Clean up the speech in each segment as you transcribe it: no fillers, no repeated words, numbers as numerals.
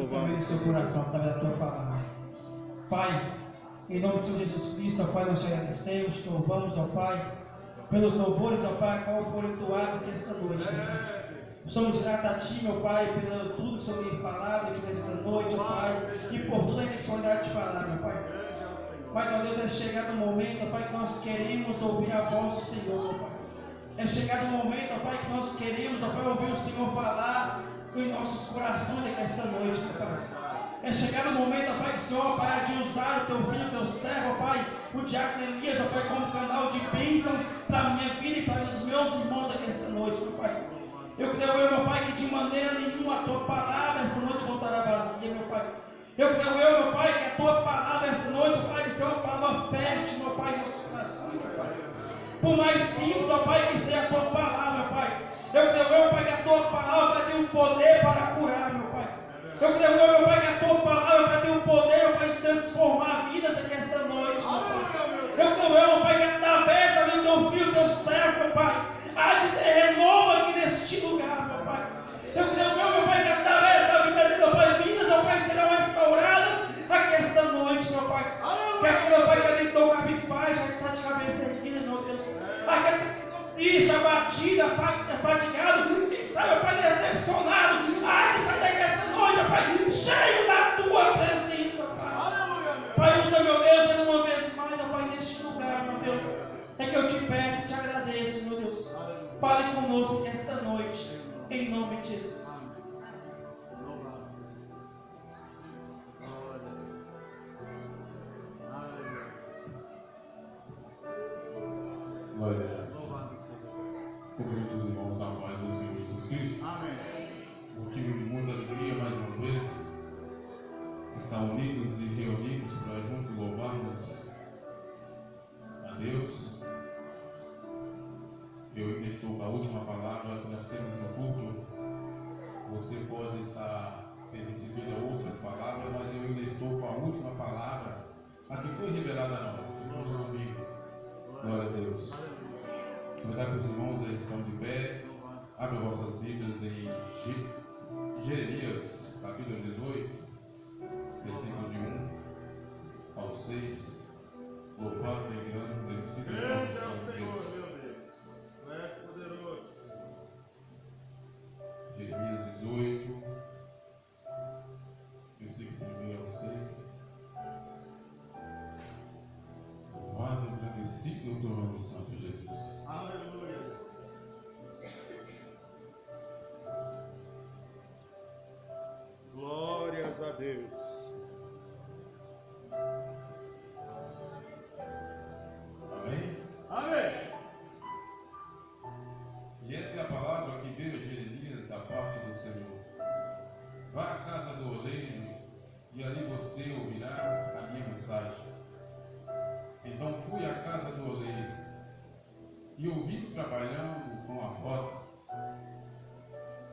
também no seu coração, através da tua palavra. Pai, em nome de Jesus Cristo, ó Pai, nós te agradecemos, te louvamos, ó Pai, pelos louvores, ó Pai, qual foram entoados aqui esta noite, ó Pai. Somos gratos a Ti, meu Pai, pelo tudo que o Senhor me falado aqui nesta noite, ó Pai, e por toda a disponibilidade de falar, meu Pai. Mas, ó Deus, é chegado o momento, ó Pai, que nós queremos ouvir a voz do Senhor, ó Pai. É chegado o momento, ó Pai, que nós queremos, ó Pai, ouvir o Senhor falar em nossos corações aqui esta noite, meu Pai. É chegado o momento, ó Pai, que o Senhor, ó Pai, de usar o Teu filho, o Teu servo, ó Pai, o diácono Elias, ó Pai, como canal de bênção para a minha vida e para os meus irmãos aqui esta noite, meu Pai. Eu creio, meu Pai, que de maneira nenhuma a Tua palavra esta noite voltará vazia, meu Pai. Eu creio, meu Pai, que a Tua palavra esta noite, Pai, será uma palavra fértil, meu Pai, em nossos corações, meu Pai. Por mais simples, ó Pai, que seja a Tua palavra, Pai. Eu creio, meu Pai, que a Tua palavra tem o poder para curar, meu Pai. Eu creio, meu Pai, que a Tua palavra tem o poder, meu Pai, de transformar vidas aqui esta noite, meu Pai. Eu creio, meu Pai, que através da vida do Teu filho, Teu servo, meu Pai, há de ter renovo aqui neste lugar, meu Pai. Eu creio, meu Pai, que através da vida dele, meu Pai, vidas, meu Pai, serão restauradas aqui esta noite, meu Pai. Que aquele, meu Pai, que deitou cabeça baixa, que está de cabeça erguida, meu Deus. Aquele que ficou triste, abatido, fatigado, quem sabe, meu Pai, decepcionado. Ai, sai daqui esta noite, meu Pai, cheio da Tua presença, Pai. Pai, usa, meu Deus, uma vez mais, meu Pai, neste lugar, meu Deus. É que eu te peço e te agradeço, meu Deus. Fale conosco esta noite, em nome de Jesus. Glória a Deus. Cumprimento os irmãos na paz do Senhor Jesus Cristo. Amém. Motivo de muita alegria mais uma vez. Estar unidos e reunidos para juntos louvarmos a Deus. Eu ainda estou com a última palavra que nós temos no culto. Você pode ter recebido outras palavras, mas eu ainda estou com a última palavra, a que foi revelada a nós, que foi no domingo. Glória a Deus. Convidar que os irmãos já estão de pé. Abra vossas Bíblias em Jeremias, capítulo 18, versículo de 1 ao 6. Louvado e grande, versículo de Grande é o Santo Senhor, Deus. meu Deus. Tu és poderoso. Jeremias 18, versículo de 1 ao 6. Louvado e agradecido o teu nome, Santo Jesus. Aleluia. Glórias a Deus. Amém? Amém. E esta é a palavra que veio a Jeremias da parte do Senhor. Vá à casa do oleiro e ali você ouvirá a minha mensagem. Então fui à casa do oleiro e ouvi trabalhando com a roda.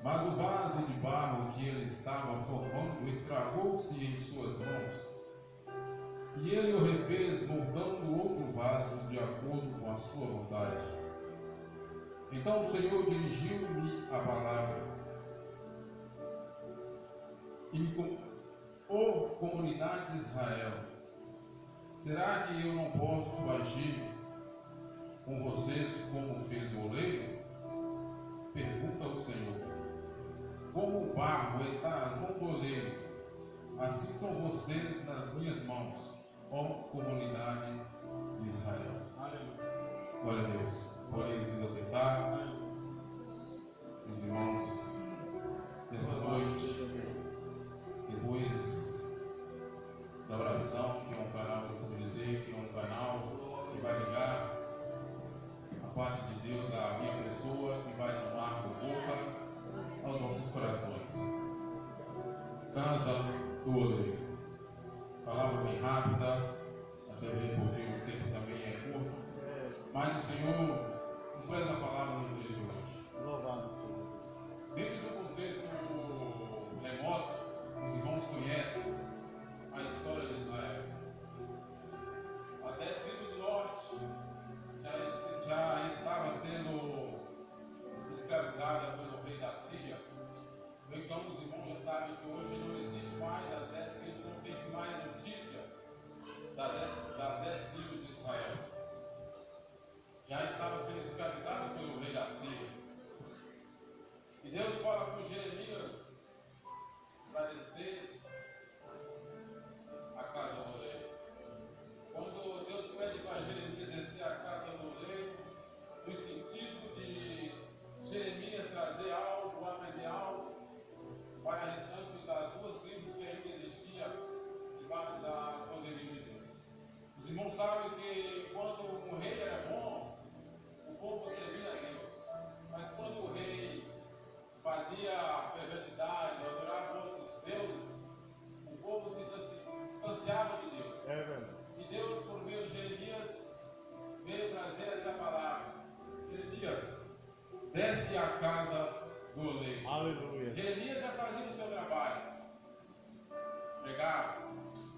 Mas o vaso de barro que ele estava formando estragou-se em suas mãos. E ele o refez moldando outro vaso de acordo com a sua vontade. Então o Senhor dirigiu-me a palavra e me contou: ó comunidade de Israel, será que eu não posso agir com vocês como fez o oleiro? Pergunta o Senhor. Como o barro está nas mãos do oleiro, assim são vocês nas minhas mãos, ó comunidade de Israel. Aleluia. Glória a Deus. Podemos nos assentar. Meus irmãos, nessa noite, depois da oração, que é um canal, eu costumo dizer, que é um canal que vai ligar a parte de Deus à minha pessoa, que vai tomar por boca aos nossos corações. Casa do oleiro. Palavra bem rápida, até bem porque o tempo também é curto, mas o Senhor nos traz a palavra no dia de hoje. Louvado seja. Dentro do contexto remoto, os irmãos conhecem a história de Israel. Até a tribo do norte já estava sendo escravizada pelo rei da Síria. Então os irmãos já sabem que hoje não existe mais desce à casa do oleiro. Aleluia. Jeremias já fazia o seu trabalho, pregava.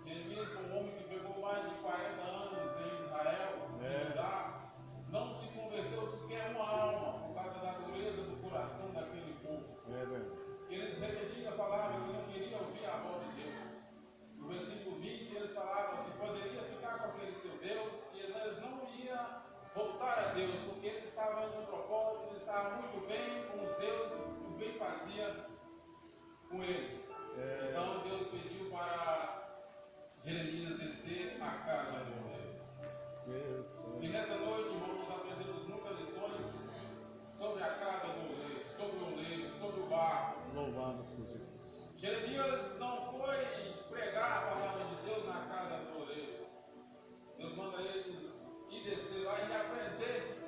Jeremias foi um homem que pregou mais de 40 anos em Israel, em Judá. Não se converteu sequer uma alma por causa da dureza do coração daquele povo. Eles repetiam a palavra que não queriam ouvir a voz de Deus. No versículo 20 eles falavam que poderia ficar com aquele seu Deus e eles não iam voltar a Deus, porque eles estavam em um propósito, eles estavam muito bem com os deuses, o bem fazia com eles. Então Deus pediu para Jeremias descer à casa do oleiro. E nessa noite, irmãos, nós aprendemos muitas lições sobre a casa do oleiro, sobre o oleiro, sobre o barro. Louvado seja Deus. Jeremias não foi pregar a palavra de Deus na casa do oleiro. Deus manda ele ir descer lá e aprender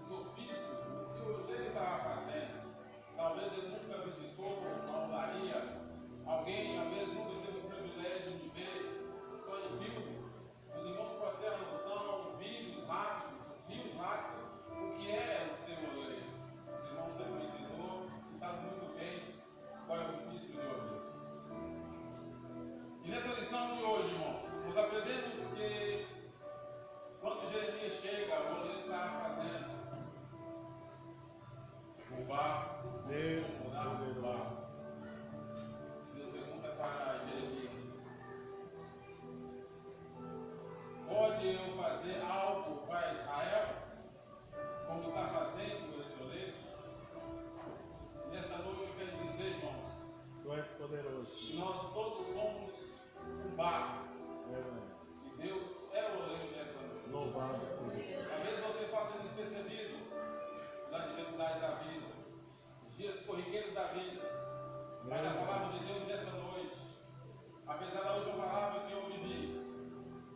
os ofícios, o que o oleiro estava fazendo. Talvez ele nunca visitou uma olaria. Alguém, às vezes, nunca teve o privilégio de ver só em filmes. Os irmãos podem ter a noção, vídeos rápidos, o que é o seu oleiro. Os irmãos é conhecedor e sabem muito bem qual é o ofício de oleiro. E nessa lição de hoje, irmãos, nós aprendemos que quando Jeremias chega, o oleiro estava fazendo o barro, o barro. Deus pergunta para Jeremias: pode eu fazer algo para Israel, como está fazendo esse oleiro? Nesta noite eu quero dizer, irmãos, Tu és poderoso. que nós todos somos um barro. E Deus é o oleiro desta noite. Louvado seja Deus. Talvez você passe despercebido nas adversidades da vida, os dias corriqueiros da vida. Mas a palavra de Deus nessa noite, apesar da última palavra que eu vivi,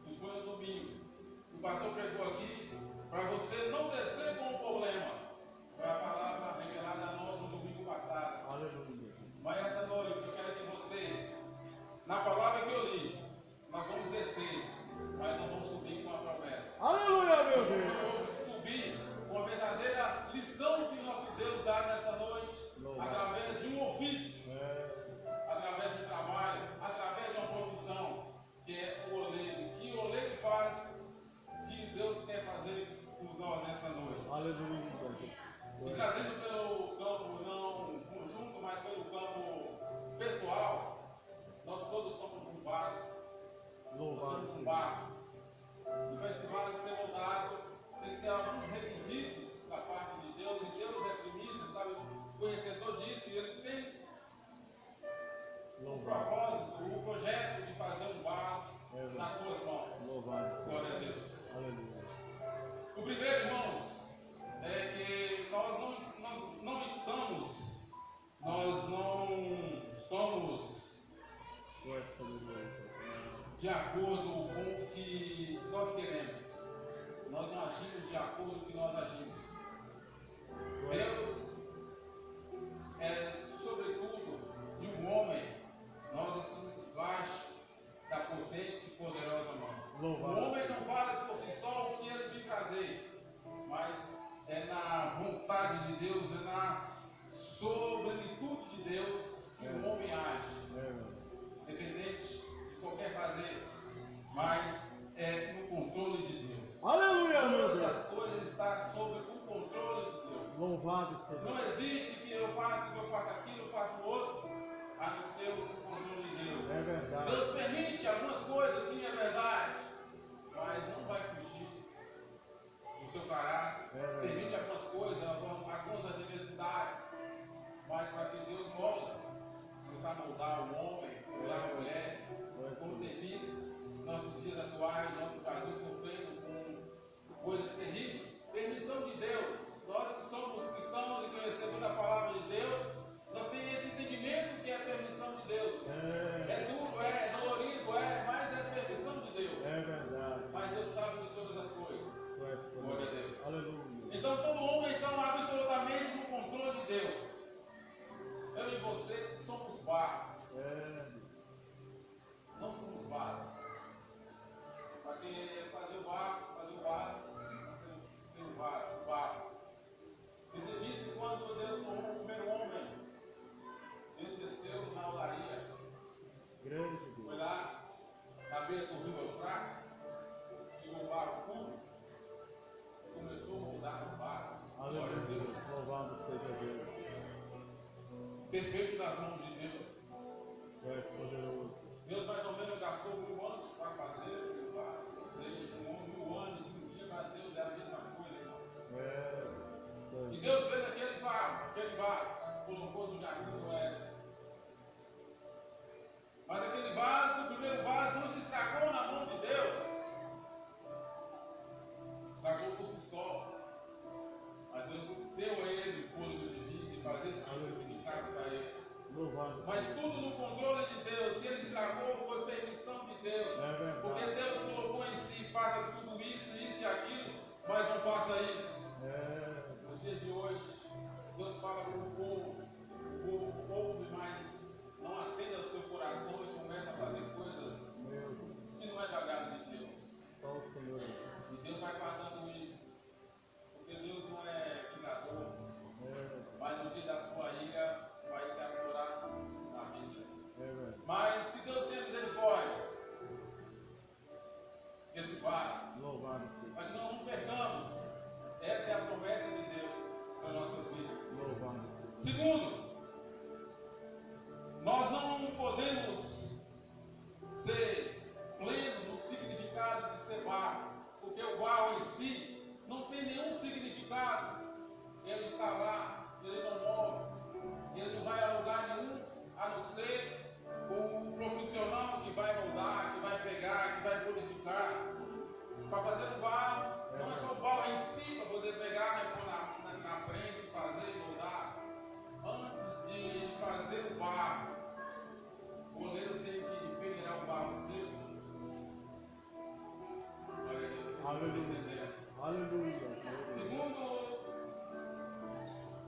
que foi no domingo, o pastor pregou aqui, para você não descer com o problema. Foi a palavra revelada a nós no domingo passado. Aleluia. Mas essa noite eu quero que você, na palavra que eu li, nós vamos descer, mas não vamos subir com a promessa. Aleluia, meu Nós Deus. vamos subir com a verdadeira lição que nosso Deus dá nesta noite, através de um ofício, através de um trabalho, através de uma profissão, que é o oleiro. Que o oleiro faz, que Deus quer fazer por nós nessa noite. Aleluia. E trazendo pelo campo não conjunto, mas pelo campo pessoal, nós todos somos um vaso, nós Louvado somos um seja barro. E para esse vaso ser moldado, tem que ter alguns requisitos da parte de Deus, e Deus é primícia, sabe, conhecedor disso, e Ele tem o propósito, o projeto de fazer um vaso nas suas mãos. Louvado seja Glória a Deus. Aleluia. O primeiro, irmãos, é que nós não estamos, nós não somos Tu és poderoso. de acordo com o que nós queremos. Nós não agimos de acordo com o que nós agimos. Deus é sobretudo de um homem, nós estamos debaixo da potente e poderosa mão. O homem não faz por si só o que ele tem que fazer, mas é na vontade de Deus, é na sobretude de Deus que o homem age, independente de qualquer fazer, mas é no controle de Deus. Aleluia, meu Todas Deus. as coisas estão sob o controle de Deus. Louvado seja Não Grande Foi Deus. lá na beira do rio Eufrates, chegou um barro puro, começou a mudar o barro. Glória a Aleluia. Deus. Louvado seja Deus. Perfeito nas mãos de Deus. Tu és poderoso. Deus mais ou menos gastou 1000 anos para fazer aquele barro. Ou seja, 1000 anos, um dia para Deus é a mesma coisa, irmão. É. E Deus fez aquele vaso, colocou no jardim do Éden. Mas aquele vaso, o primeiro vaso, não se estragou na mão de Deus. Estragou por si só. Mas Deus deu a ele o fôlego de vida e fazer esse significado para ele. Louvado Mas seja tudo no controle de Deus. Se ele estragou, foi permissão de Deus. É verdade. Porque Deus colocou em si, faça tudo isso, isso e aquilo, mas não faça isso. É. Nos dias de hoje, Deus fala com o povo ouve, mas não atende ao seu coração e começa a fazer coisas Meu Deus. que não é da graça de Deus. Só o Senhor. E Deus vai guardando isso, porque Deus não é vingador, É. mas no dia da sua ira vai se aflorar na vida. É verdade. Mas que Deus tenha misericórdia desse vaso, Louvado seja. para que nós não percamos. Essa é a promessa de Deus para nossas vidas. Louvado seja. Segundo, nós não podemos ser plenos no significado de ser barro, porque o barro em si não tem nenhum significado. Ele está lá, ele não morre, ele não vai a lugar nenhum, a não ser o profissional que vai moldar, que vai pegar, que vai purificar. Para fazer o barro, não é só o barro em si para poder pegar, né, pôr na prensa e fazer e moldar. Antes de fazer o barro, o goleiro tem que peneirar o barro seco. Glória a Deus. Aleluia. Aleluia. Segundo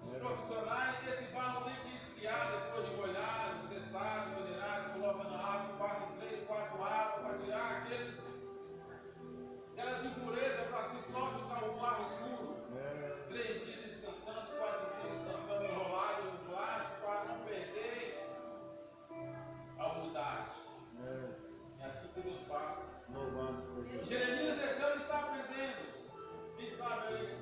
os profissionais, esse barro tem que esfriar depois de molhado, cessado, minerado, coloca na água, passa em 3, 4 águas para tirar aquelas impurezas para assim só ficar o barro puro. É. 3 dias descansando, 4 dias descansando, enrolado no plástico para não perder a umidade. É assim que Deus faz. Louvado seja. Jeremias desceu e está aprendendo. Quem sabe aí?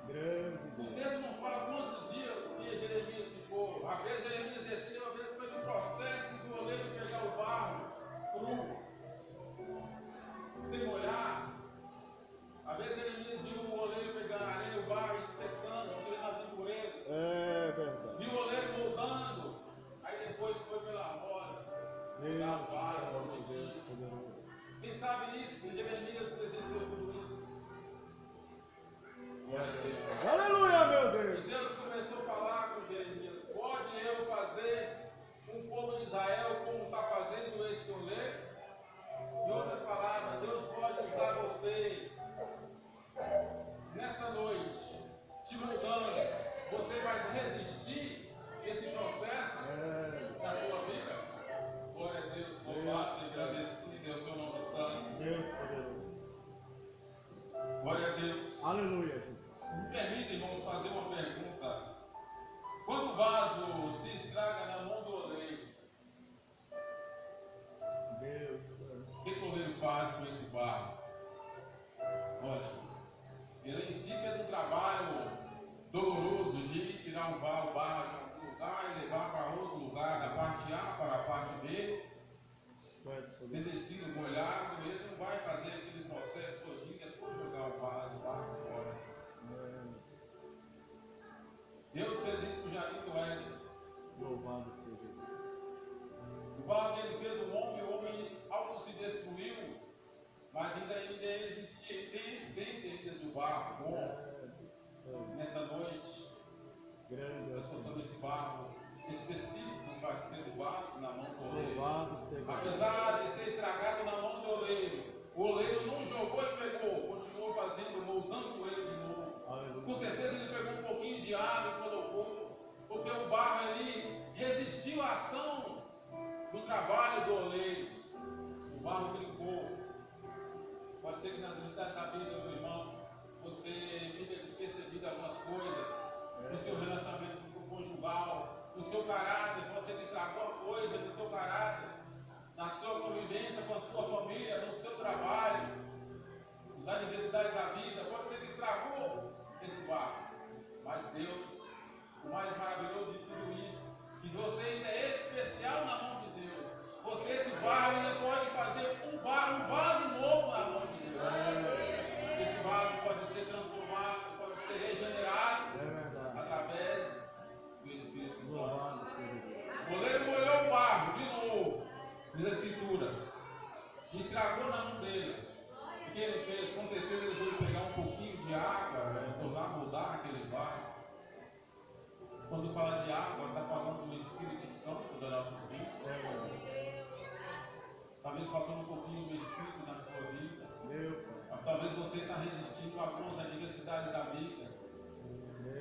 Grande O Deus. texto não fala quantos dias que Jeremias ficou. Às vezes Jeremias desceu, às vezes foi no processo do oleiro pegar o barro cru, sem molhar. Às vezes Jeremias viu o oleiro pegando a areia, o barro e cessando, tirando as impurezas. É verdade. Viu o oleiro moldando. Aí depois foi pela roda. Deus, Pegar o barro, Senhor, Deus poderoso. Quem sabe isso? Jeremias presenciou tudo isso. Glória a Deus. Aleluia, meu E Deus. Deus começou a falar com Jeremias: pode eu fazer um povo de Israel como está fazendo esse oleiro? Em outras palavras, Deus pode usar você nesta noite, te mudando. Você vai resistir esse processo na sua vida? Glória a Deus, louvado e agradecido é o teu nome santo. Deus poderoso. Glória a Deus. Aleluia, Jesus. Me permita, irmãos, fazer uma pergunta. Quando o vaso se estraga na mão do oleiro, Deus. o que o oleiro faz com esse barro? Lógico, ele em si fez um trabalho doloroso de tirar o barro de algum lugar e levar para outro lugar, da parte A para a parte B, Tu és poderoso. descido, molhado. Ele não vai fazer aquele processo todinho depois de jogar o barro fora. Deus fez isso no jardim do Éden. Louvado seja Deus. O barro que ele fez o homem auto se destruiu, mas ainda existia, ele tem a essência ainda do barro bom. Nesta noite, Grande eu é o estou Senhor. sobre esse barro específico para ser do vaso na mão do oleiro. Louvado seja Deus. Apesar de ser estragado na mão do oleiro, o oleiro não jogou e pegou, continuou fazendo, moldando ele de novo. Aleluia. Com certeza ele pegou um pouquinho de água e colocou, porque o barro ali resistiu à ação do trabalho do oleiro. O barro brincou. Pode ser que nas necessidades da Bíblia, meu irmão, você fica despercebido de algumas coisas, no seu relacionamento conjugal, no seu caráter, você estragou a coisa no seu caráter. com certeza ele foi pegar um pouquinho de água e tornar moldar aquele vaso. Quando fala de água, está falando do Espírito Santo da nossa vida. Talvez faltando um pouquinho do Espírito na sua vida. Talvez você está resistindo a algumas adversidades da vida.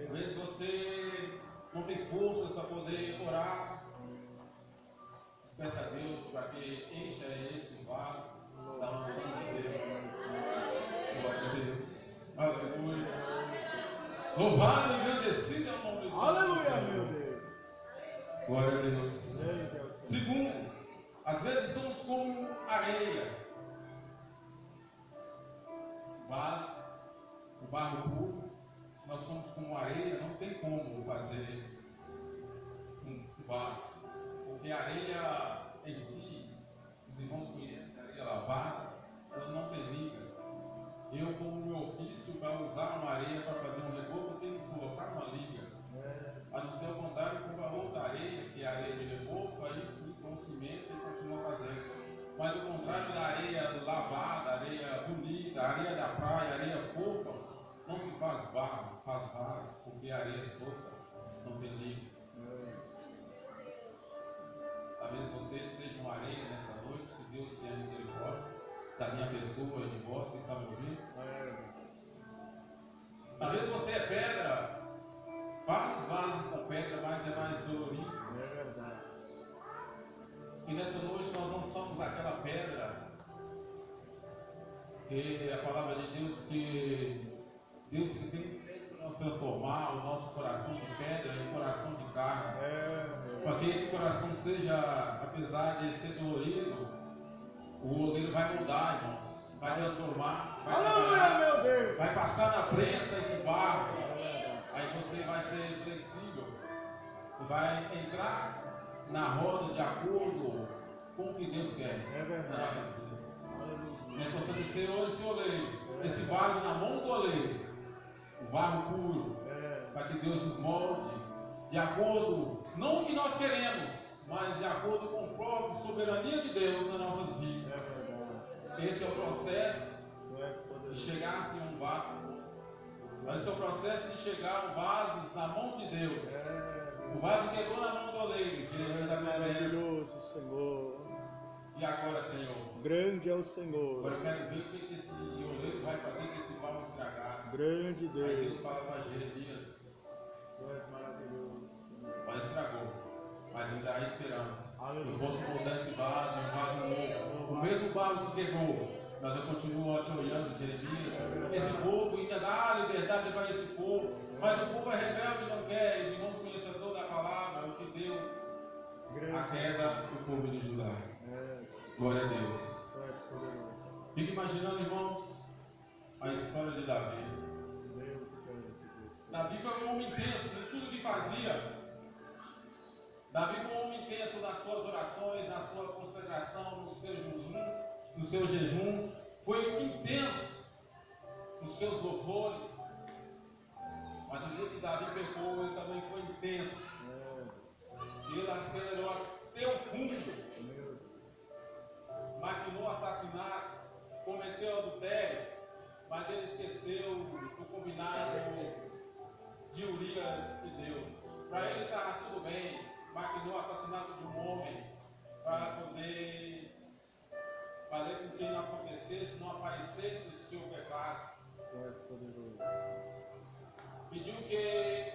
Talvez você não tem forças para poder orar. Peça a Deus para que encha esse vaso da unção de Deus. Glória a Deus. Aleluia. Louvado e engrandecido é o nome de Deus. Aleluia, meu Deus. Glória a Deus. Segundo, às vezes somos como areia. Vaso, o barro puro. Se nós somos como areia, não tem como fazer um vaso. Porque a areia em si, os irmãos conhecem, a areia lavada, ela não tem liga. Eu, como meu ofício, para usar uma areia para fazer um reboco, eu tenho que colocar uma liga. A não ser o contrário, com o valor da areia, que é a areia de reboco, aí sim, com o cimento e continua fazendo. Mas o contrário da areia lavada, areia bonita, areia da praia, areia fofa, não se faz barro, faz vaso, porque a areia é solta, não tem liga. Talvez você seja uma areia nessa noite, que Deus tenha misericórdia da minha pessoa e de vós, que está me ouvindo. Talvez você é pedra, vários vasos com pedra, mas é mais dolorido. É verdade. E nessa noite nós não somos aquela pedra, que a palavra de Deus que tem que nos transformar o nosso coração de pedra em coração de carne. Para que esse coração seja, apesar de ser dolorido, o oleiro vai mudar, irmãos, vai transformar, vai trabalhar, Aleluia, meu Deus. vai passar na prensa esse barro. Aí você vai ser flexível e vai entrar na roda de acordo com o que Deus quer. É verdade. Nós possamos ser hoje esse oleiro, esse vaso na mão do oleiro, o barro puro, para que Deus nos molde de acordo, não o que nós queremos, mas de acordo com a própria soberania de Deus nas nossas vidas. Esse é o processo de chegar assim a um vaso. Esse é o processo de chegar a um vaso na mão de Deus. O vaso quebrou na mão do oleiro, que ele está maravilhoso, Senhor. E agora, Senhor? Grande é o Senhor. Agora eu quero ver o que esse oleiro vai fazer com esse barro estragado. Grande Deus. Aí Deus fala para Jeremias: Tu és maravilhoso, Senhor. Mas estragou, mas ainda há esperança. Aleluia. Eu posso moldar esse vaso em um vaso novo. O mesmo barro que quebrou, mas eu continuo te olhando, Jeremias. Esse povo ainda dá liberdade para esse povo, mas o povo é rebelde e não quer. Os irmãos conhecem toda a palavra, o que deu a queda do povo de Judá. Glória a Deus. Fique imaginando, irmãos, a história de Davi. Davi foi um homem intenso em tudo que fazia. Davi foi um homem intenso nas suas orações, na sua consagração, no seu jejum. Foi intenso nos seus louvores. Mas o dia que Davi pecou, ele também foi intenso. Ele acelerou até o fundo. Maquinou assassinato, cometeu adultério, mas ele esqueceu do combinado de Urias e Deus. Para ele estava tudo bem, maquinou o assassinato de um homem para poder fazer com que não acontecesse, não aparecesse o seu pecado. Pediu que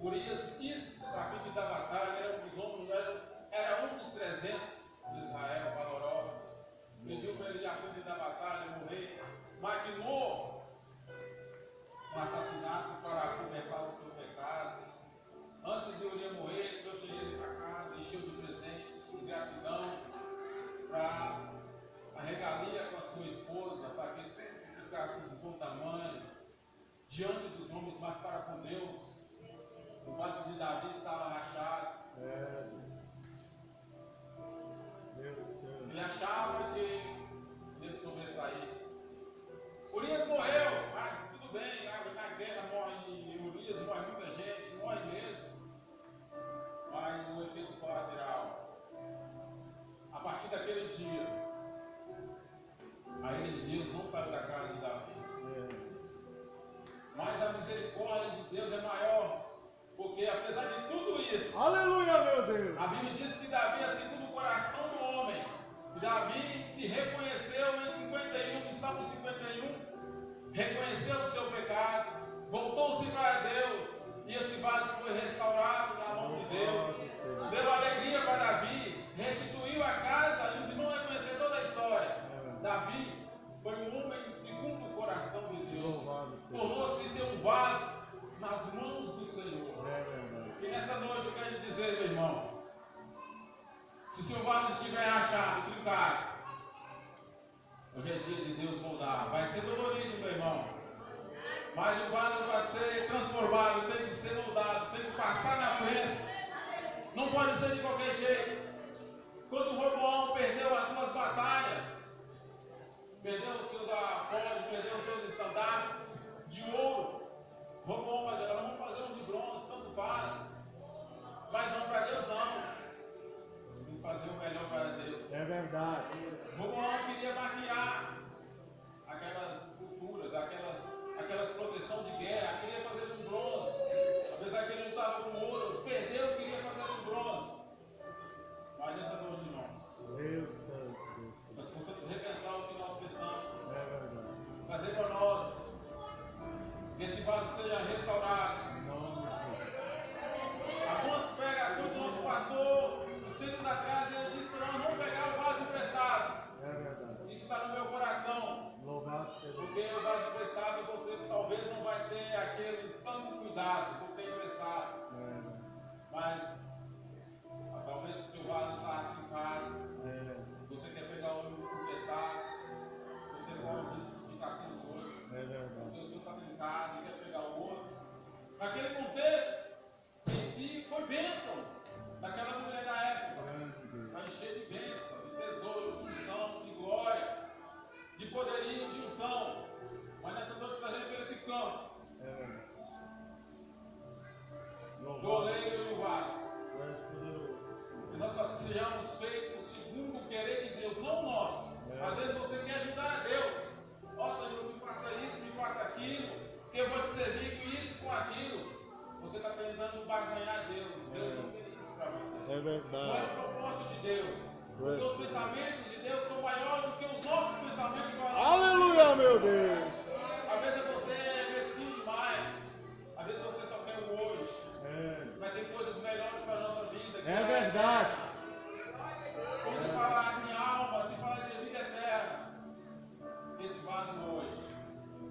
Urias isse para a frente da batalha, era um dos homens, era um dos 300 de Israel, valorosos. Pediu para ele ir à frente da batalha, morrer. Maquinou um assassinato para cobertar o seu pecado. Antes de Urias morrer, trouxe ele para casa, encheu de presentes, de gratidão, para a regalia com a sua esposa, para que ele ficasse de bom tamanho, diante dos homens, mas para com Deus. O vaso de Davi estava rachado. Ele achava que ele sobressair. Urias morreu, mas tudo bem, na guerra morre Urias, morre muita gente, morre mesmo. Mas o efeito colateral, a partir daquele dia, a ira de Deus não saiu da casa de Davi. disso. Aleluia, meu Deus. A Bíblia diz que Davi é segundo o coração do homem. E Davi se reconheceu em 51, em Salmo 51, reconheceu o seu pecado, voltou-se para Deus, e esse vaso foi restaurado na mão de Deus. Deu alegria para Davi, restituiu a casa, e os irmãos reconheceram toda a história. Davi foi um homem segundo o coração de Deus. Tornou-se ser um vaso nas mãos do Senhor. E nessa noite eu quero dizer, meu irmão, se o seu vaso estiver rachado, trincado, hoje é dia de Deus moldar. Vai ser dolorido, meu irmão. Mas o vaso para ser transformado tem que ser moldado, tem que passar na prensa. Não pode ser de qualquer jeito. Quando Roboão perdeu as suas batalhas, perdeu os seus afórios, perdeu os seus estandartes de ouro, Roboão, mas agora vamos fazer um de bronze, tanto faz. Mas não para Deus, não. Tem que fazer o melhor para Deus. É verdade. Roboão queria maquiar aquelas esculturas, aquelas proteção de guerra, queria fazer com bronze. Apesar que ele não estava com ouro, perdeu, queria fazer com bronze. Mas nessa noite, irmãos, Deus santo. nós precisamos repensar o que nós pensamos. É verdade. Trazer para nós que esse vaso seja restaurado. Em nome de Jesus. Algumas pregações do nosso pastor, uns tempos atrás, ele disse que nós vamos pegar o vaso emprestado. É verdade. Isso está no meu coração. Louvado seja Deus. Porque o vaso emprestado você talvez não vai ter aquele tanto cuidado por ter emprestado. Mas talvez se o seu vaso está trincado, você quer pegar o emprestado, você pode justificação hoje. É verdade. Porque o seu está trincado e quer pegar o outro. Naquele contexto, em si, foi bênção daquela mulher da época. Grande Deus. Para encher de bênção, de tesouro, de unção, de glória, de poderio, de unção. Mas nessa noite trazendo para esse campo, É verdade. do Louvado. oleiro e o vaso. Tu és poderoso. Que nós sejamos feitos segundo o querer de Deus, não o nosso. Às vezes você quer ajudar a Deus. Ó Senhor, me faça isso, me faça aquilo, que eu vou te servir com isso, com aquilo. Você está tentando barganhar Deus. Deus não quer isso para você. É Não é verdade. o propósito de Deus. Porque os pensamentos de Deus são maiores do que os nossos pensamentos. Aleluia, meu Deus. Às vezes você é mesquinho demais. Às vezes você só quer o hoje. Mas tem coisas melhores para a nossa vida. É verdade. Vamos falar em alma, se falar de vida eterna. Esse vaso hoje.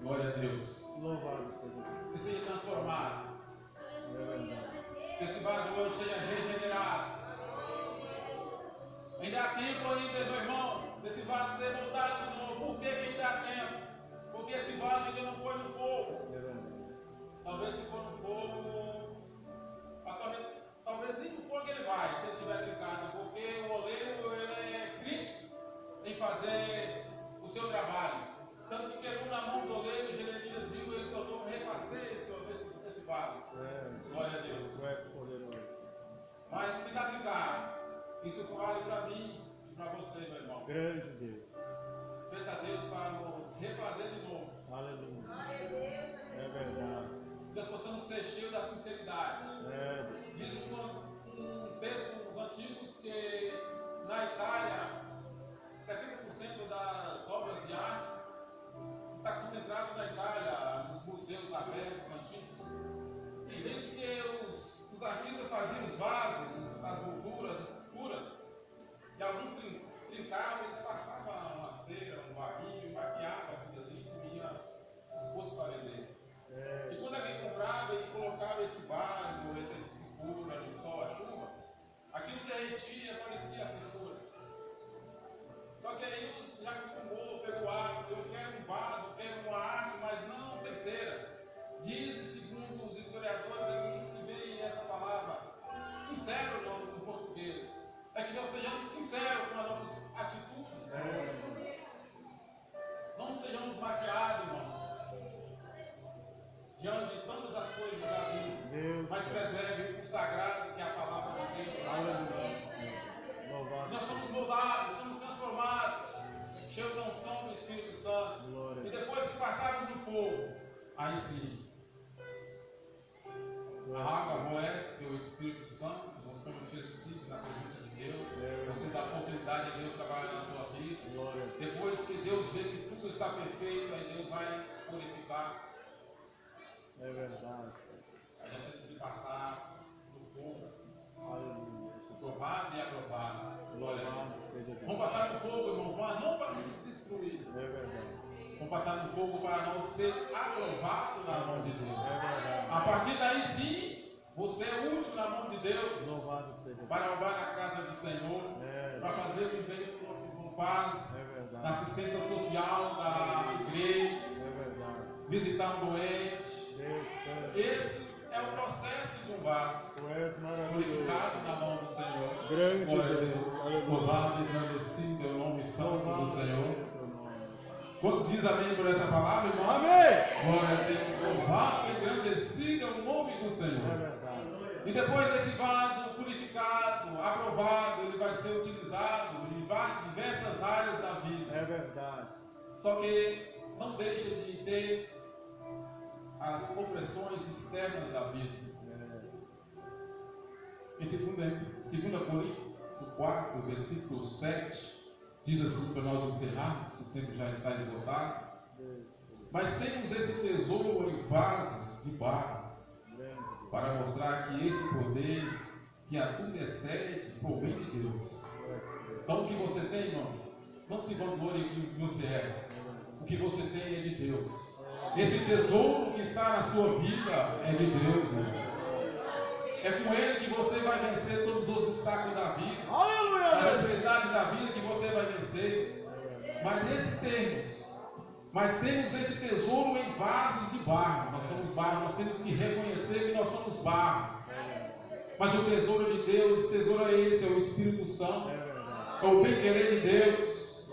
Glória a Deus. Louvado seja Deus. Que seja transformado. É verdade. Que esse vaso hoje seja regenerado. Ainda há tempo ainda, meu irmão, desse vaso ser moldado de novo. Por que ainda há tempo? Porque esse vaso ainda não foi no fogo. É verdade. Talvez se for no fogo, talvez nem no fogo ele vai, se ele estiver trincado, porque o oleiro ele é crítico em fazer o seu trabalho. Tanto que pegou na mão do oleiro, Jeremias viu, ele tentou refazer esse vaso. Glória a Deus. Tu és poderoso. Mas se está trincado, isso vale para mim e para você, meu irmão. Grande Deus. Peça a Deus para nos refazer de novo. Aleluia. É verdade. Que nós possamos ser cheios da sinceridade. É Deus. Diz um texto dos antigos que na Itália 70% das obras de artes está concentrado na Itália, nos museus abertos antigos. E diz que os artistas faziam os vasos, as molduras, as esculturas, e alguns trincavam, eles passavam uma cera, um barrinho, maquiavam aquilo ali e vinha disposto para vender. E quando alguém comprava e colocava esse vaso, essa escultura no sol, a chuva, aquilo derretia, parecia fissura. Só que aí os já acostumou, pegou hábito, eu quero um vaso, eu quero uma arte, mas não sem cera. Diz, segundo os historiadores, que vem essa palavra, sincero no português. É que nós sejamos sinceros com as nossas atitudes. Deus trabalhar na sua vida. Glória a Deus. Depois que Deus vê que tudo está perfeito, aí Deus vai purificar. É verdade. Aí nós temos que passar no fogo, Aleluia. provado e aprovado. Glória a Deus. Louvado seja Deus. Vamos passar no fogo, irmão, mas não para nos destruir. É verdade. Vamos passar no fogo para não ser aprovado na mão de Deus. É verdade. A partir daí sim, você é útil na mão de Deus Louvado seja Deus. para obrar na casa do Senhor, É, para fazer o bem que não faz, é na verdade. assistência social da igreja, É verdade. visitar um doente. Deus, Santo. Esse é o processo de um vaso Tu és purificado maravilhoso. na mão do Senhor. Grande Glória a Deus. Deus. Aleluia. Louvado e engrandecido é o nome santo Louvado do seja Senhor. o teu nome. Quantos dizem amém por essa palavra, irmão? Amém. Glória a Deus. Louvado e engrandecido é o nome do É Senhor. verdade. E depois desse vaso purificado, aprovado, ele vai ser utilizado em diversas áreas da vida. É verdade. Só que não deixa de ter as opressões externas da vida. Em 2 Coríntios, no 4, versículo 7, diz assim, para nós encerrarmos, que o tempo já está esgotado. Mas temos esse tesouro em vasos de barro, para mostrar que esse poder que a tudo excede provém de Deus. Então o que você tem, irmão, não se vanglorie do que você é. O que você tem é de Deus. Esse tesouro que está na sua vida é de Deus, irmão. É com ele que você vai vencer todos os obstáculos da vida, Aleluia. as adversidades da vida que você vai vencer. Mas temos esse tesouro em vasos de barro. Nós somos barro, nós temos que reconhecer que nós somos barro. Mas o tesouro de Deus, o tesouro é esse, é o Espírito Santo, é o bem-querer de Deus.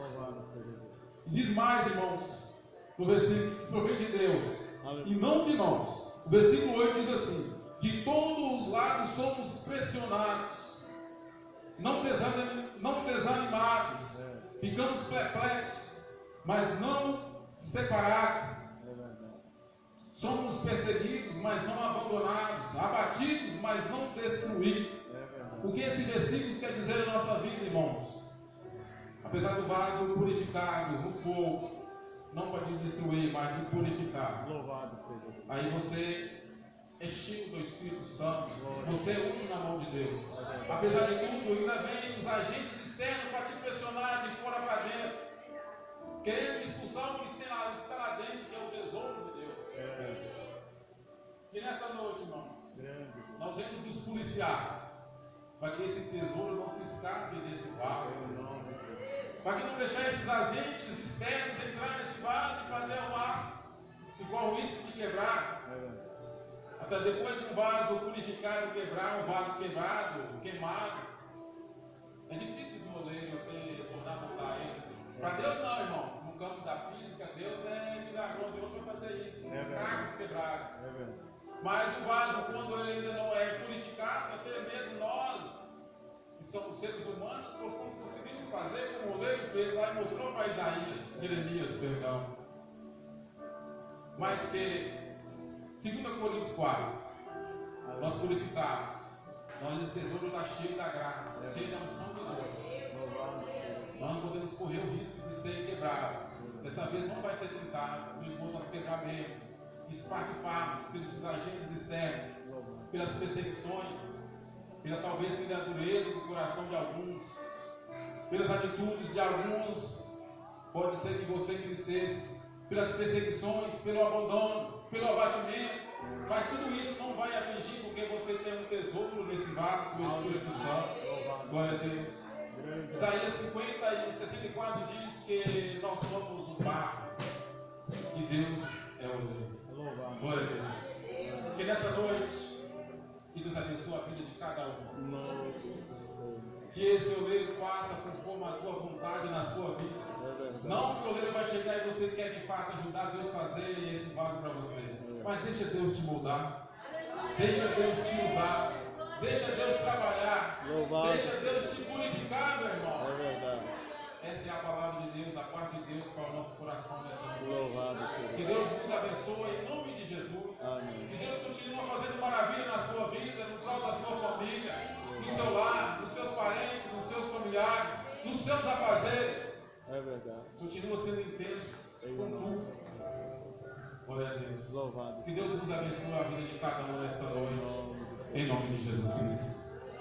E diz mais, irmãos, no versículo que provém de Deus, e não de nós. O versículo 8 diz assim: de todos os lados somos pressionados, não desanimados, ficamos perplexos, mas não separados. Somos perseguidos, mas não abandonados, abatidos, mas não destruídos. O que esse versículo quer dizer na nossa vida, irmãos? Apesar do vaso purificado no fogo, não para te destruir, mas de purificar. Louvado seja Deus. Aí você é cheio do Espírito Santo, você é útil na mão de Deus. Apesar de tudo, ainda vem os agentes externos para te pressionar de fora para dentro, querendo expulsar o que está lá dentro, que é o tesouro de Deus. E nessa noite, irmãos, nós vamos nos policiar para que esse tesouro não se escape desse vaso, para que não deixar esses agentes externos entrar nesse vaso e fazer o vaso e corre o risco de quebrar. Até depois de um vaso purificado quebrar, um vaso quebrado, queimado, é difícil de um oleiro tornar a voltar ele. Para Deus não, irmãos. No campo da física, Deus é milagroso, Deus vai fazer isso. Os carros quebrados. Mas o vaso, quando ele ainda não é purificado, até mesmo nós, que somos seres humanos, conseguimos fazer como o oleiro fez lá e mostrou para Jeremias, perdão. Mas que 2 Coríntios 4, nós purificados, esse tesouro está cheio da graça, cheio da unção de Deus. Nós não podemos correr o risco de ser quebrado. Dessa vez não vai ser tentado, por enquanto nós quebraremos, espartifarmos pelos agentes externos, pelas perseguições, talvez pela dureza do coração de alguns, pelas atitudes de alguns. Pode ser que você crescesse pelas perseguições, pelo abandono, pelo abatimento, mas tudo isso não vai atingir porque você tem um tesouro nesse vaso, o Espírito Santo. Glória a Deus. Isaías 50 e 64 diz que nós somos o barro e Deus é o oleiro. Glória a Deus. Que nessa noite, que Deus abençoe a vida de cada um. Que esse oleiro faça conforme a tua vontade na sua vida. Não que o oleiro vai chegar e você quer que faça, ajudar Deus a fazer esse vaso para você. Mas deixa Deus te moldar. Deixa Deus te usar. Deixa Deus trabalhar. Deixa Deus te purificar, meu irmão. Essa é a palavra de Deus, a parte de Deus para o nosso coração nessa noite. Que Deus nos abençoe em nome de Jesus. Que Deus continue fazendo maravilha na sua vida, no prol da sua família, no seu lar, nos seus parentes, nos seus familiares, nos seus amigos. Louvado Que Deus nos abençoe a vida de cada um nesta em noite. nome do Senhor. Em nome de Jesus Cristo.